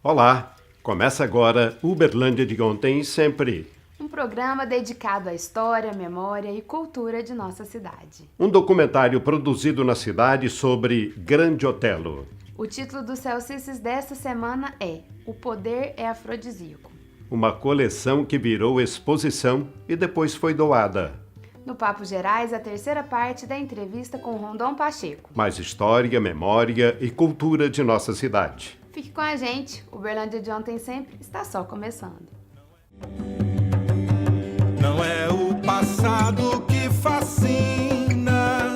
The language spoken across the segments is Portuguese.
Olá, começa agora Uberlândia de ontem e sempre. Um programa dedicado à história, memória e cultura de nossa cidade. Um documentário produzido na cidade sobre Grande Otelo. O título do Celcices desta semana é O Poder é Afrodisíaco. Uma coleção que virou exposição e depois foi doada. No Papo Gerais, a terceira parte da entrevista com Rondon Pacheco. Mais história, memória e cultura de nossa cidade. Fique com a gente, o Uberlândia de ontem sempre está só começando. Não é o passado que fascina,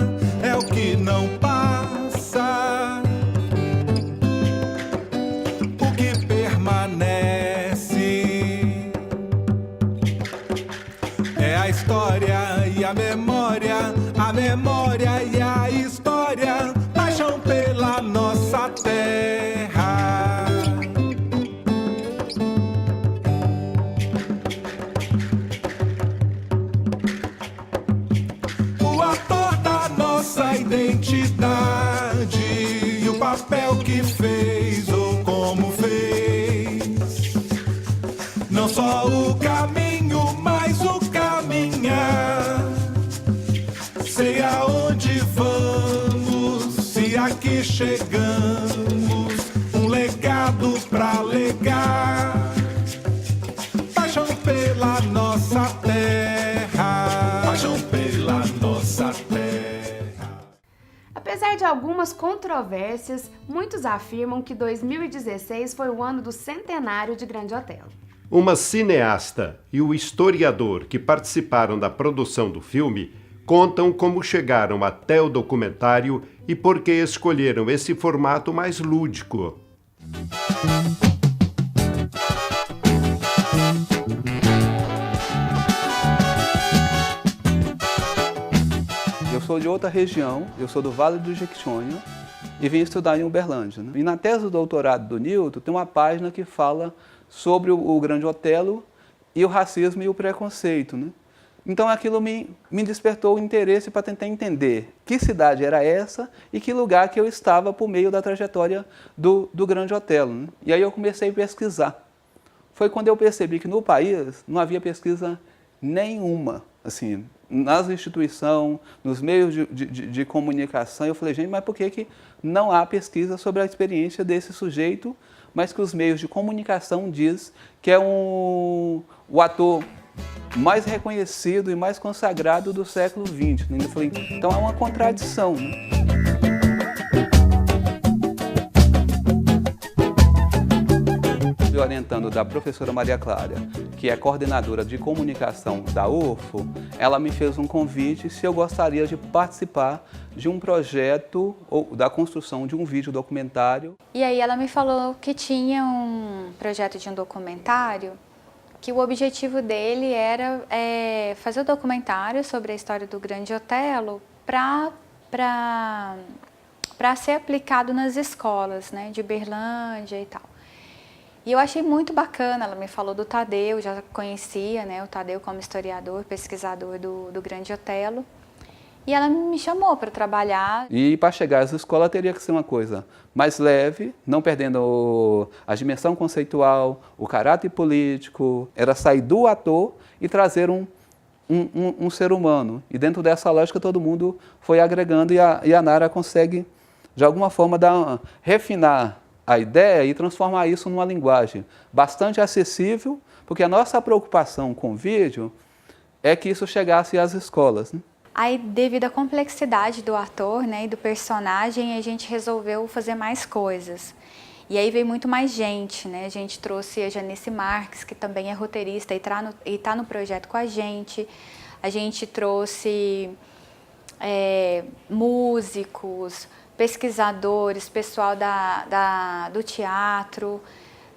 é o que não passa. O que permanece é a história e a memória e a história, paixão pela nossa terra. Identidade e o papel que fez ou como fez. Não só o caminho, mas o caminhar. Sei aonde vamos, se aqui chegamos. Um legado pra legar. Paixão pela nossa terra. Paixão pela nossa terra. Apesar de algumas controvérsias, muitos afirmam que 2016 foi o ano do centenário de Grande Otelo. Uma cineasta e o historiador que participaram da produção do filme contam como chegaram até o documentário e por que escolheram esse formato mais lúdico. Eu sou de outra região, eu sou do Vale do Jequitinhonha e vim estudar em Uberlândia. E na tese do doutorado do Nilton tem uma página que fala sobre o Grande Otelo e o racismo e o preconceito. Então aquilo me despertou o interesse para tentar entender que cidade era essa e que lugar que eu estava por meio da trajetória do Grande Otelo. E aí eu comecei a pesquisar. Foi quando eu percebi que no país não havia pesquisa nenhuma, assim, nas instituições, nos meios de comunicação. Eu falei, gente, mas por que não há pesquisa sobre a experiência desse sujeito, mas que os meios de comunicação diz que é o ator mais reconhecido e mais consagrado do século XX? Eu falei, então é uma contradição. Orientando da professora Maria Clara, que é coordenadora de comunicação da UFO, ela me fez um convite se eu gostaria de participar de um projeto ou da construção de um vídeo documentário. E aí ela me falou que tinha um projeto de um documentário, que o objetivo dele era fazer o documentário sobre a história do Grande Otelo para ser aplicado nas escolas, né, de Uberlândia e tal. E eu achei muito bacana, ela me falou do Tadeu, já conhecia, né, o Tadeu como historiador, pesquisador do Grande Otelo. E ela me chamou para trabalhar. E para chegar às escolas teria que ser uma coisa mais leve, não perdendo a dimensão conceitual, o caráter político. Era sair do ator e trazer um ser humano. E dentro dessa lógica todo mundo foi agregando e a Nara consegue, de alguma forma, refinar a ideia e transformar isso numa linguagem bastante acessível, porque a nossa preocupação com o vídeo é que isso chegasse às escolas. Aí, devido à complexidade do ator, né, e do personagem, a gente resolveu fazer mais coisas. E aí veio muito mais gente, né? A gente trouxe a Janice Marques, que também é roteirista e está no projeto com a gente. A gente trouxe músicos, pesquisadores, pessoal do teatro,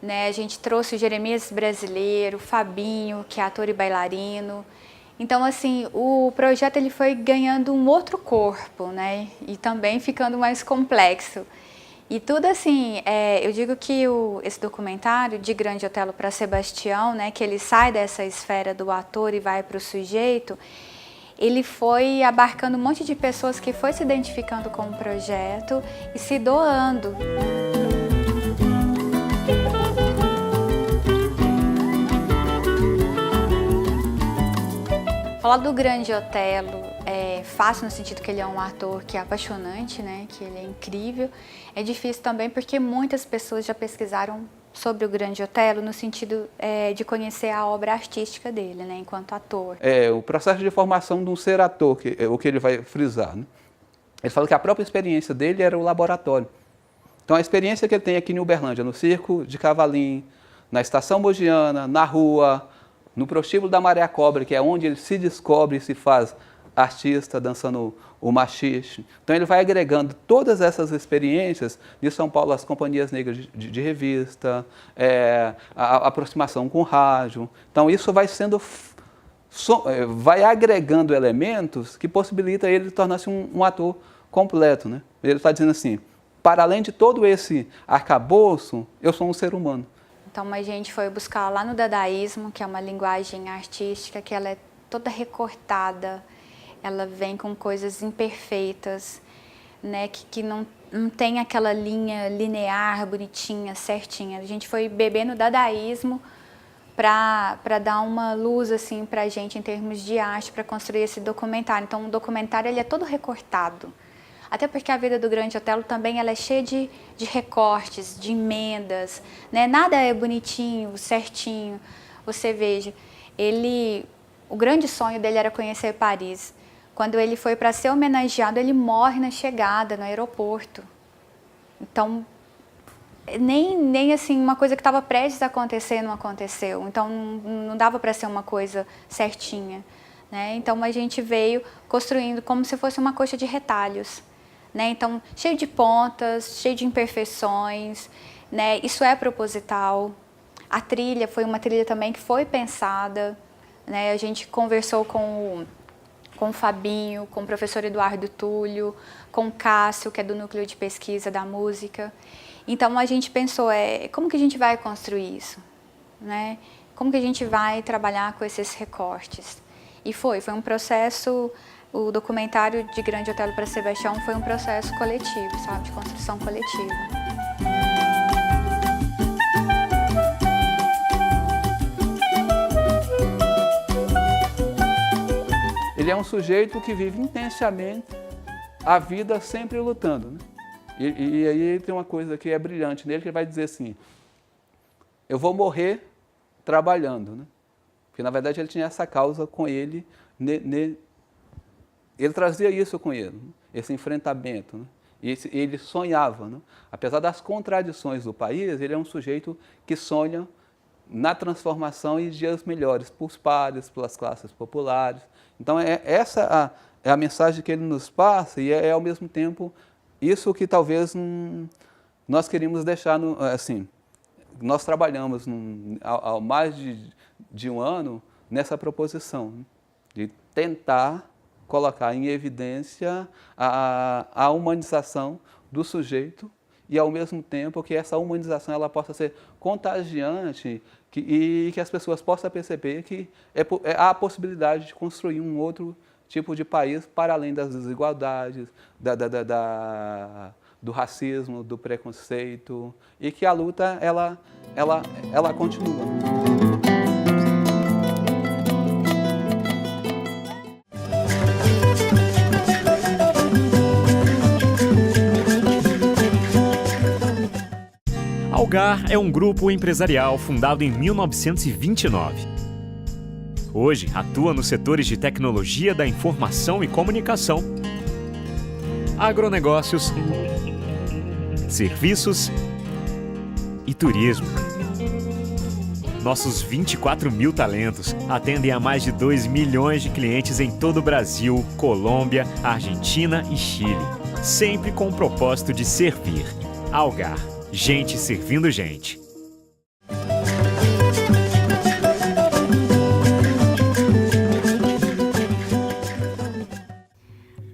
né? A gente trouxe o Jeremias Brasileiro, o Fabinho, que é ator e bailarino. Então, assim, o projeto ele foi ganhando um outro corpo, né? E também ficando mais complexo. E tudo assim, eu digo que esse documentário, De Grande Otelo para Sebastião, né, que ele sai dessa esfera do ator e vai para o sujeito, ele foi abarcando um monte de pessoas que foi se identificando com o projeto e se doando. Falar do Grande Otelo é fácil no sentido que ele é um ator que é apaixonante, né? Que ele é incrível. É difícil também porque muitas pessoas já pesquisaram sobre o Grande Otelo no sentido de conhecer a obra artística dele, né? Enquanto ator. O processo de formação de um ser ator, o que ele vai frisar, né? Ele fala que a própria experiência dele era o laboratório. Então a experiência que ele tem aqui em Uberlândia, no Circo de Cavalim, na Estação Mogiana, na rua, no prostíbulo da Maria Cobra, que é onde ele se descobre e se faz artista, dançando o machixe. Então ele vai agregando todas essas experiências de São Paulo, as companhias negras de revista, a aproximação com o rádio. Então isso vai sendo, vai agregando elementos que possibilita ele tornar-se um ator completo, né? Ele está dizendo assim, para além de todo esse arcabouço, eu sou um ser humano. Então a gente foi buscar lá no dadaísmo, que é uma linguagem artística que ela é toda recortada, ela vem com coisas imperfeitas, né, que não tem aquela linha linear, bonitinha, certinha. A gente foi beber no dadaísmo para dar uma luz assim, para a gente em termos de arte, para construir esse documentário. Então o documentário ele é todo recortado. Até porque a vida do Grande Otelo também ela é cheia de recortes, de emendas, né? Nada é bonitinho, certinho. Você veja, o grande sonho dele era conhecer Paris. Quando ele foi para ser homenageado, ele morre na chegada, no aeroporto. Então, nem assim, uma coisa que estava prestes a acontecer não aconteceu. Então, não dava para ser uma coisa certinha, né? Então, a gente veio construindo como se fosse uma coxa de retalhos. Né? Então, cheio de pontas, cheio de imperfeições, né? Isso é proposital. A trilha foi uma trilha também que foi pensada, né? A gente conversou com o Fabinho, com o professor Eduardo Túlio, com o Cássio, que é do Núcleo de Pesquisa da Música. Então, a gente pensou, como que a gente vai construir isso? Né? Como que a gente vai trabalhar com esses recortes? E foi um processo... O documentário de Grande Otelo para Sebastião foi um processo coletivo, sabe, de construção coletiva. Ele é um sujeito que vive intensamente a vida sempre lutando, né? E aí tem uma coisa que é brilhante nele, que ele vai dizer assim, eu vou morrer trabalhando, né? Porque na verdade ele tinha essa causa com ele, ele trazia isso com ele, esse enfrentamento, né? E ele sonhava, né? Apesar das contradições do país, ele é um sujeito que sonha na transformação e dias melhores para os pares, pelas classes populares. Então essa é a mensagem que ele nos passa e ao mesmo tempo isso que talvez nós queríamos deixar, assim, nós trabalhamos há mais de um ano nessa proposição, né? De tentar colocar em evidência a humanização do sujeito e, ao mesmo tempo, que essa humanização ela possa ser contagiante e que as pessoas possam perceber que há a possibilidade de construir um outro tipo de país para além das desigualdades, do racismo, do preconceito, e que a luta ela continua. Algar é um grupo empresarial fundado em 1929. Hoje atua nos setores de tecnologia da informação e comunicação, agronegócios, serviços e turismo. Nossos 24 mil talentos atendem a mais de 2 milhões de clientes em todo o Brasil, Colômbia, Argentina e Chile, sempre com o propósito de servir. Algar. Gente servindo gente.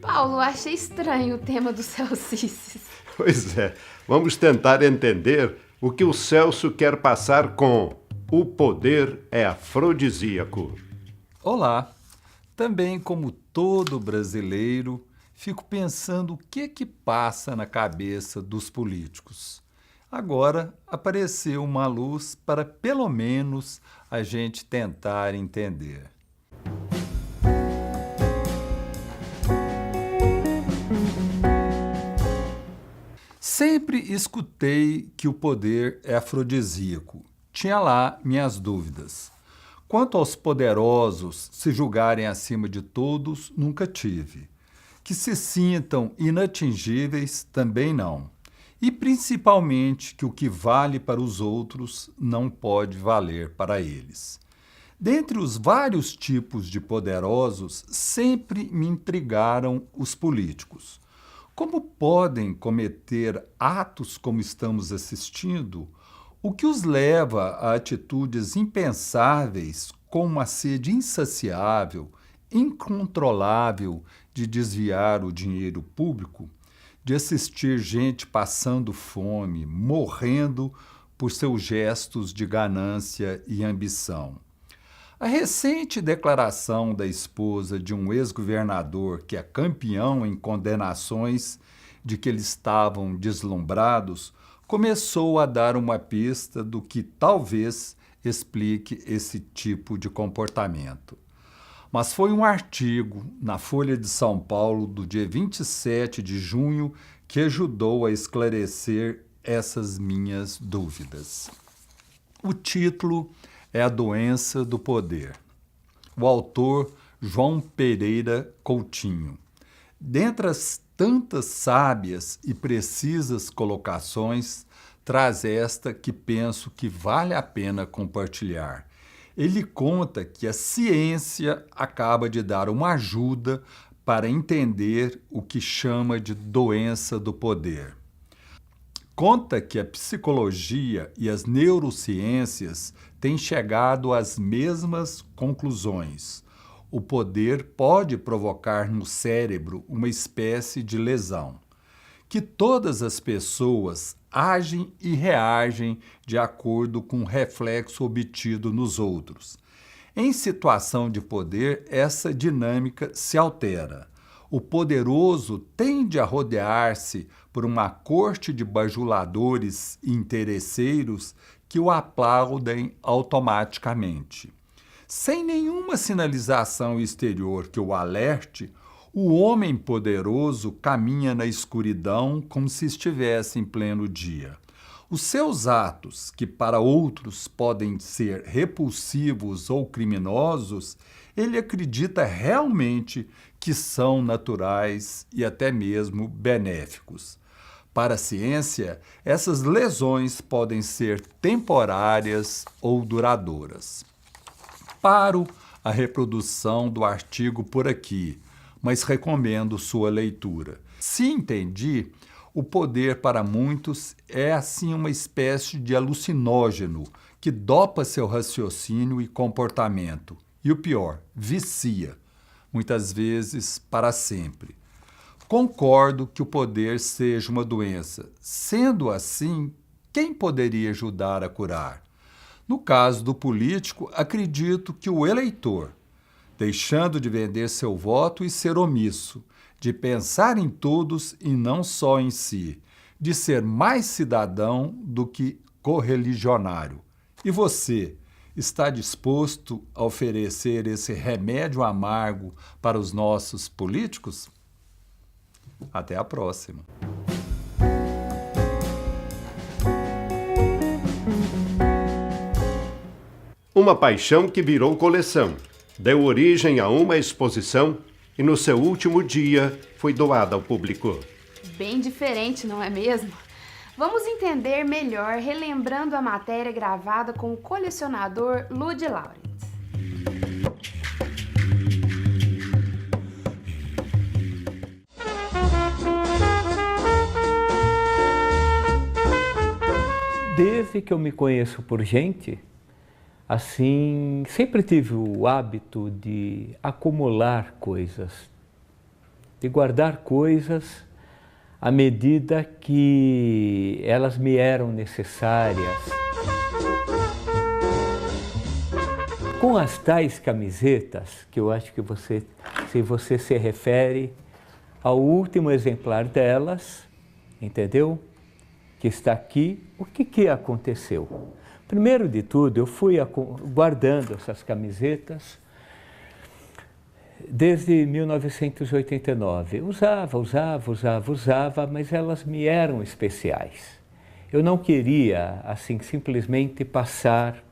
Paulo, achei estranho o tema do Celcices. Pois é, vamos tentar entender o que o Celso quer passar com O Poder é Afrodisíaco. Olá! Também, como todo brasileiro, fico pensando o que passa na cabeça dos políticos. Agora apareceu uma luz para, pelo menos, a gente tentar entender. Sempre escutei que o poder é afrodisíaco. Tinha lá minhas dúvidas. Quanto aos poderosos se julgarem acima de todos, nunca tive. Que se sintam inatingíveis, também não. E principalmente que o que vale para os outros não pode valer para eles. Dentre os vários tipos de poderosos, sempre me intrigaram os políticos. Como podem cometer atos como estamos assistindo? O que os leva a atitudes impensáveis, com uma sede insaciável, incontrolável de desviar o dinheiro público, de assistir gente passando fome, morrendo por seus gestos de ganância e ambição? A recente declaração da esposa de um ex-governador que é campeão em condenações de que eles estavam deslumbrados começou a dar uma pista do que talvez explique esse tipo de comportamento. Mas foi um artigo na Folha de São Paulo do dia 27 de junho que ajudou a esclarecer essas minhas dúvidas. O título é A Doença do Poder. O autor, João Pereira Coutinho. Dentre as tantas sábias e precisas colocações, traz esta que penso que vale a pena compartilhar. Ele conta que a ciência acaba de dar uma ajuda para entender o que chama de doença do poder. Conta que a psicologia e as neurociências têm chegado às mesmas conclusões. O poder pode provocar no cérebro uma espécie de lesão, que todas as pessoas agem e reagem de acordo com o reflexo obtido nos outros. Em situação de poder, essa dinâmica se altera. O poderoso tende a rodear-se por uma corte de bajuladores e interesseiros que o aplaudem automaticamente. Sem nenhuma sinalização exterior que o alerte, o homem poderoso caminha na escuridão como se estivesse em pleno dia. Os seus atos, que para outros podem ser repulsivos ou criminosos, ele acredita realmente que são naturais e até mesmo benéficos. Para a ciência, essas lesões podem ser temporárias ou duradouras. Paro a reprodução do artigo por aqui, mas recomendo sua leitura. Se entendi, o poder para muitos é assim uma espécie de alucinógeno que dopa seu raciocínio e comportamento. E o pior, vicia, muitas vezes para sempre. Concordo que o poder seja uma doença. Sendo assim, quem poderia ajudar a curar? No caso do político, acredito que o eleitor, deixando de vender seu voto e ser omisso, de pensar em todos e não só em si, de ser mais cidadão do que correligionário. E você, está disposto a oferecer esse remédio amargo para os nossos políticos? Até a próxima. Uma paixão que virou coleção, deu origem a uma exposição e no seu último dia foi doada ao público. Bem diferente, não é mesmo? Vamos entender melhor relembrando a matéria gravada com o colecionador Ludi Laurens. Desde que eu me conheço por gente, assim, sempre tive o hábito de acumular coisas, de guardar coisas à medida que elas me eram necessárias. Com as tais camisetas, que eu acho que se você se refere ao último exemplar delas, entendeu? Que está aqui, o que aconteceu? Primeiro de tudo, eu fui guardando essas camisetas desde 1989. Usava, mas elas me eram especiais. Eu não queria, assim, simplesmente passar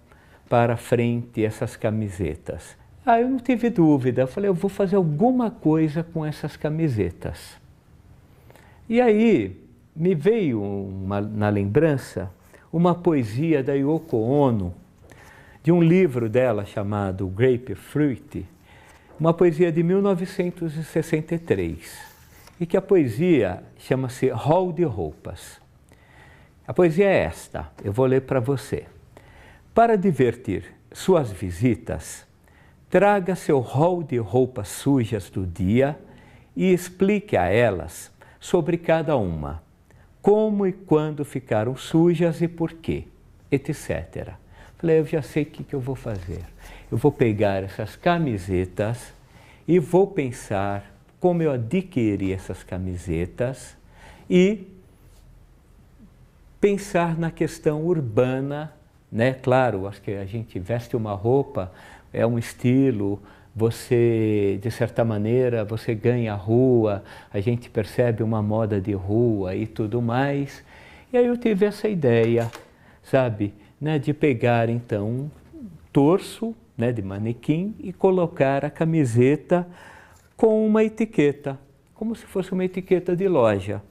para frente essas camisetas. Eu não tive dúvida, eu falei, eu vou fazer alguma coisa com essas camisetas. E aí me veio na lembrança uma poesia da Yoko Ono, de um livro dela chamado Grapefruit, uma poesia de 1963, e que a poesia chama-se Hall de Roupas. A poesia é esta, eu vou ler para você. Para divertir suas visitas, traga seu rol de roupas sujas do dia e explique a elas sobre cada uma, como e quando ficaram sujas e por quê, etc. Falei, eu já sei o que eu vou fazer. Eu vou pegar essas camisetas e vou pensar como eu adquiri essas camisetas e pensar na questão urbana, né? Claro, acho que a gente veste uma roupa, é um estilo, você, de certa maneira, você ganha a rua, a gente percebe uma moda de rua e tudo mais. E aí eu tive essa ideia, sabe, né, de pegar então um torso, né, de manequim e colocar a camiseta com uma etiqueta, como se fosse uma etiqueta de loja,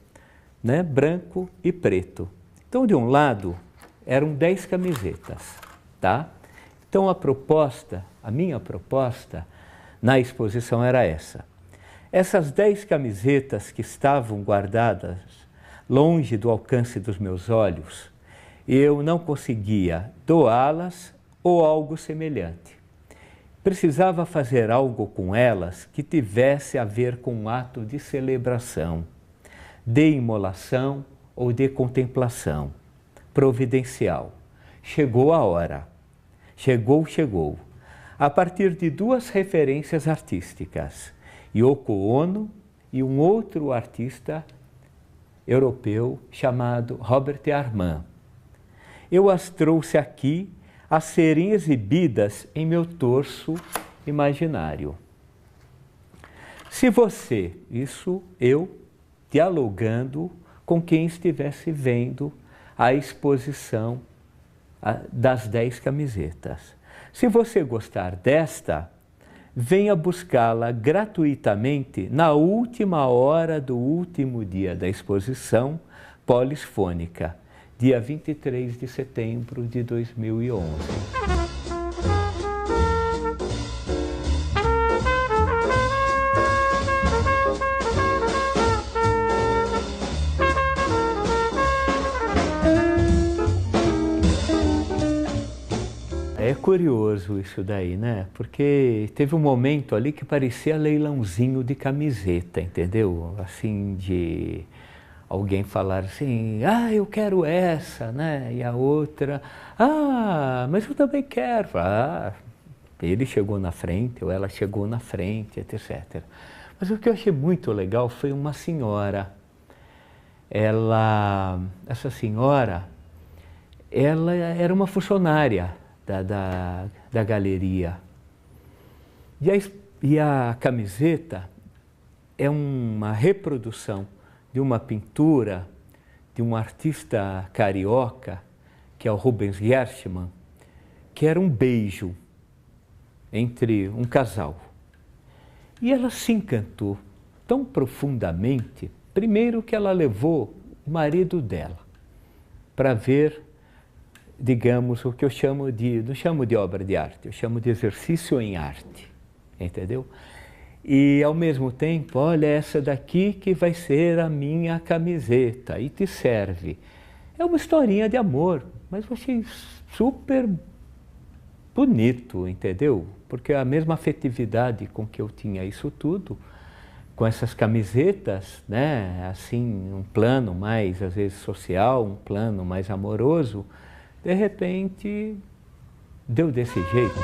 né, branco e preto. Então, de um lado, eram 10 camisetas, tá? Então, a minha proposta na exposição era essa. Essas 10 camisetas que estavam guardadas longe do alcance dos meus olhos, eu não conseguia doá-las ou algo semelhante. Precisava fazer algo com elas que tivesse a ver com um ato de celebração, de imolação ou de contemplação, providencial. Chegou a hora. Chegou. A partir de 2 referências artísticas, Yoko Ono e um outro artista europeu chamado Robert Armand. Eu as trouxe aqui a serem exibidas em meu torso imaginário. Se você, isso eu dialogando com quem estivesse vendo a exposição das 10 camisetas. Se você gostar desta, venha buscá-la gratuitamente na última hora do último dia da exposição Polisfônica, dia 23 de setembro de 2011. É curioso isso daí, né? Porque teve um momento ali que parecia leilãozinho de camiseta, entendeu? Assim, de alguém falar assim, eu quero essa, né? E a outra, mas eu também quero. Ele chegou na frente, ou ela chegou na frente, etc. Mas o que eu achei muito legal foi uma senhora. Essa senhora, ela era uma funcionária da galeria. E a camiseta é uma reprodução de uma pintura de um artista carioca, que é o Rubens Gershman, que era um beijo entre um casal. E ela se encantou tão profundamente, primeiro que ela levou o marido dela para ver, digamos, o que eu não chamo de obra de arte, eu chamo de exercício em arte, entendeu? E ao mesmo tempo, olha, essa daqui que vai ser a minha camiseta e te serve. É uma historinha de amor, mas eu achei super bonito, entendeu? Porque a mesma afetividade com que eu tinha isso tudo, com essas camisetas, né? Assim, um plano mais, às vezes, social, um plano mais amoroso, de repente, deu desse jeito.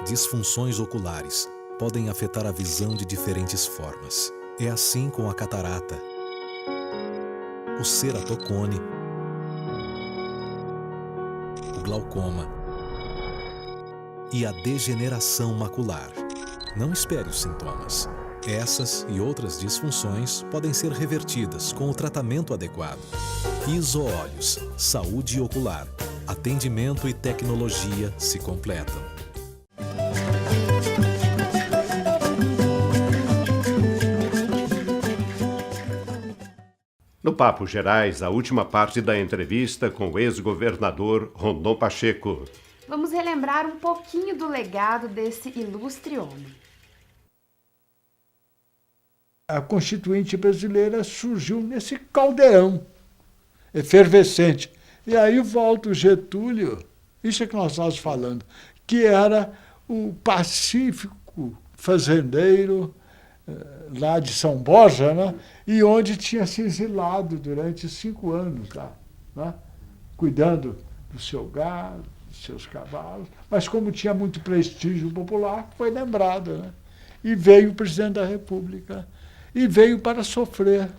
disfunções oculares podem afetar a visão de diferentes formas. É assim com a catarata, o ceratocone, o glaucoma e a degeneração macular. Não espere os sintomas. Essas e outras disfunções podem ser revertidas com o tratamento adequado. Iso-Olhos, saúde ocular, atendimento e tecnologia se completam. No Papo Gerais, a última parte da entrevista com o ex-governador Rondon Pacheco. Vamos relembrar um pouquinho do legado desse ilustre homem. A Constituinte brasileira surgiu nesse caldeirão efervescente. E aí volta o Getúlio, isso é que nós estávamos falando, que era o pacífico fazendeiro lá de São Borja, né? E onde tinha se exilado durante 5 anos lá, né? Cuidando do seu gado, dos seus cavalos, mas como tinha muito prestígio popular, foi lembrado, né? E veio o presidente da República, e veio para sofrer,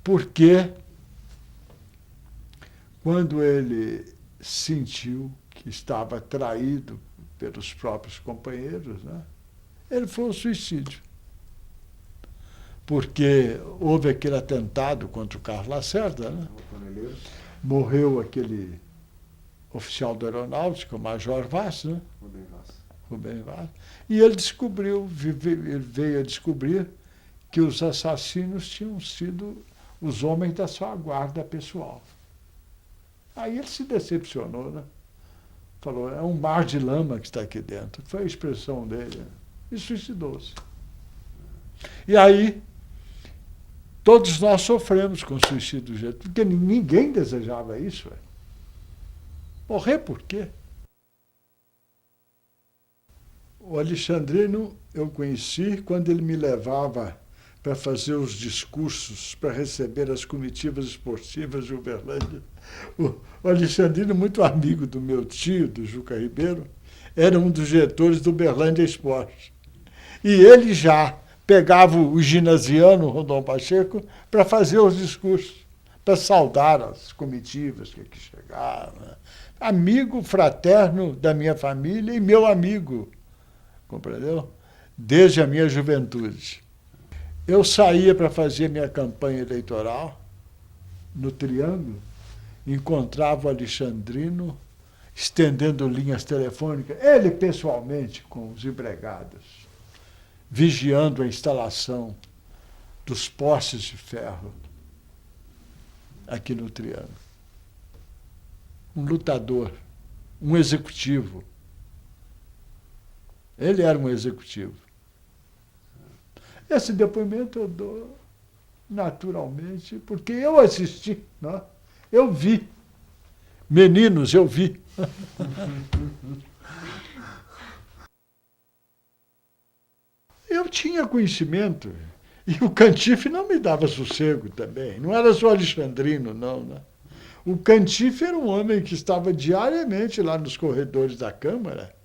porque quando ele sentiu que estava traído pelos próprios companheiros, né? Ele foi ao suicídio. Porque houve aquele atentado contra o Carlos Lacerda, né? Morreu aquele oficial da aeronáutica, o Major Vaz, né? Rubem Vaz. E ele veio a descobrir que os assassinos tinham sido os homens da sua guarda pessoal. Aí ele se decepcionou, né? Falou, é um mar de lama que está aqui dentro. Foi a expressão dele. Né? E suicidou-se. E aí, todos nós sofremos com o suicídio do Getúlio, porque ninguém desejava isso. Véio. Morrer por quê? O Alexandrino eu conheci quando ele me levava para fazer os discursos, para receber as comitivas esportivas de Uberlândia. O Alexandrino, muito amigo do meu tio, do Juca Ribeiro, era um dos diretores do Uberlândia Esporte. E ele já pegava o ginasiano Rondon Pacheco para fazer os discursos, para saudar as comitivas que aqui chegaram. Né? Amigo fraterno da minha família e meu amigo, compreendeu? Desde a minha juventude. Eu saía para fazer minha campanha eleitoral no Triângulo, encontrava o Alexandrino estendendo linhas telefônicas, ele pessoalmente com os empregados, vigiando a instalação dos postes de ferro aqui no Triângulo. Um lutador, um executivo. Ele era um executivo. Esse depoimento eu dou naturalmente, porque eu assisti, né? Eu vi. Meninos, eu vi. Eu tinha conhecimento. E o Cantife não me dava sossego também. Não era só Alexandrino, não, né? O Cantife era um homem que estava diariamente lá nos corredores da Câmara.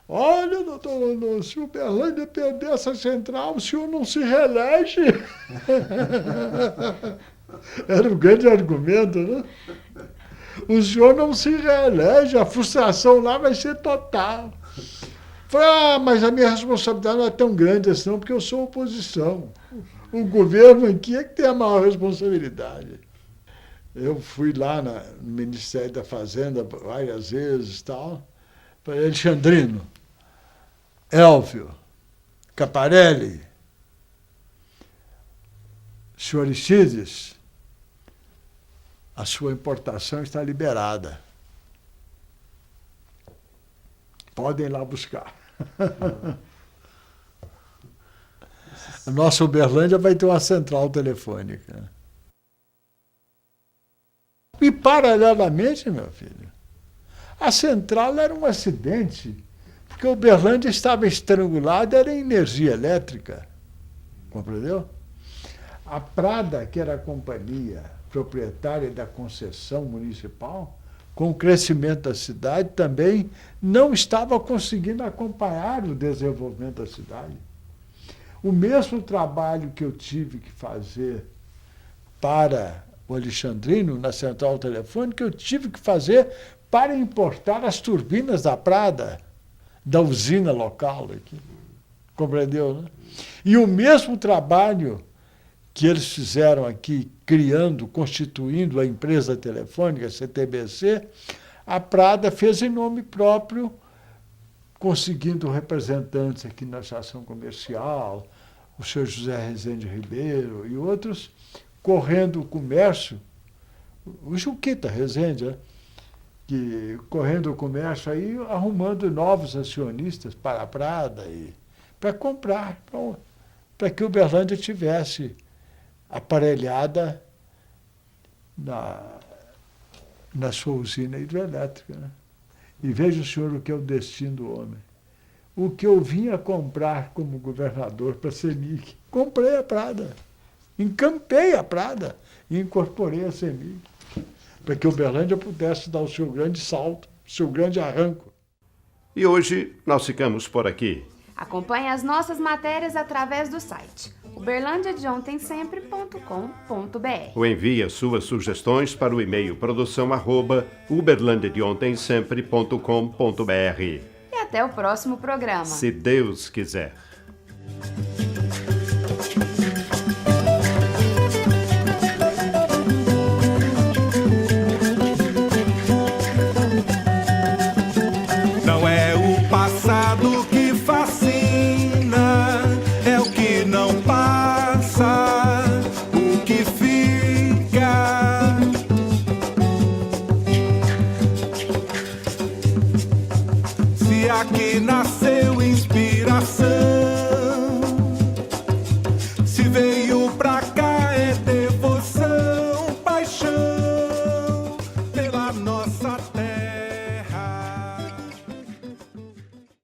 Olha, doutor Rondon, se o Uberlândia perder essa central, o senhor não se reelege. Era um grande argumento, né? O senhor não se reelege, a frustração lá vai ser total. Falei, mas a minha responsabilidade não é tão grande assim, não, porque eu sou oposição. O governo aqui é que tem a maior responsabilidade. Eu fui lá no Ministério da Fazenda várias vezes e tal. Falei, Alexandrino, Elvio, Caparelli, senhor Aristides, a sua importação está liberada. Podem ir lá buscar. A nossa Uberlândia vai ter uma central telefônica. E, paralelamente, meu filho, a central era um acidente, porque Uberlândia estava estrangulada, era energia elétrica. Compreendeu? A Prada, que era a companhia proprietária da concessão municipal, com o crescimento da cidade, também não estava conseguindo acompanhar o desenvolvimento da cidade. O mesmo trabalho que eu tive que fazer para o Alexandrino, na central telefônica, eu tive que fazer para importar as turbinas da Prada, da usina local aqui. Compreendeu, né? E o mesmo trabalho que eles fizeram aqui, criando, constituindo a empresa telefônica, a CTBC, a Prada fez em nome próprio, conseguindo representantes aqui na estação comercial, o senhor José Rezende Ribeiro e outros, correndo o comércio, o Juquita Rezende, né? Que, correndo o comércio aí, arrumando novos acionistas para a Prada, e para comprar, para que Uberlândia tivesse aparelhada na sua usina hidrelétrica. Né? E veja, o senhor, o que é o destino do homem. O que eu vinha comprar como governador para a CEMIG, comprei a Prada, encampei a Prada e incorporei a CEMIG, para que Uberlândia pudesse dar o seu grande salto, o seu grande arranco. E hoje nós ficamos por aqui. Acompanhe as nossas matérias através do site uberlandiadeontensempre.com.br. Ou envie as suas sugestões para o e-mail produção@uberlandiadeontensempre.com.br. E até o próximo programa. Se Deus quiser. Não é o passado que fascina, é o que não passa, o que fica. Se aqui nasceu inspiração,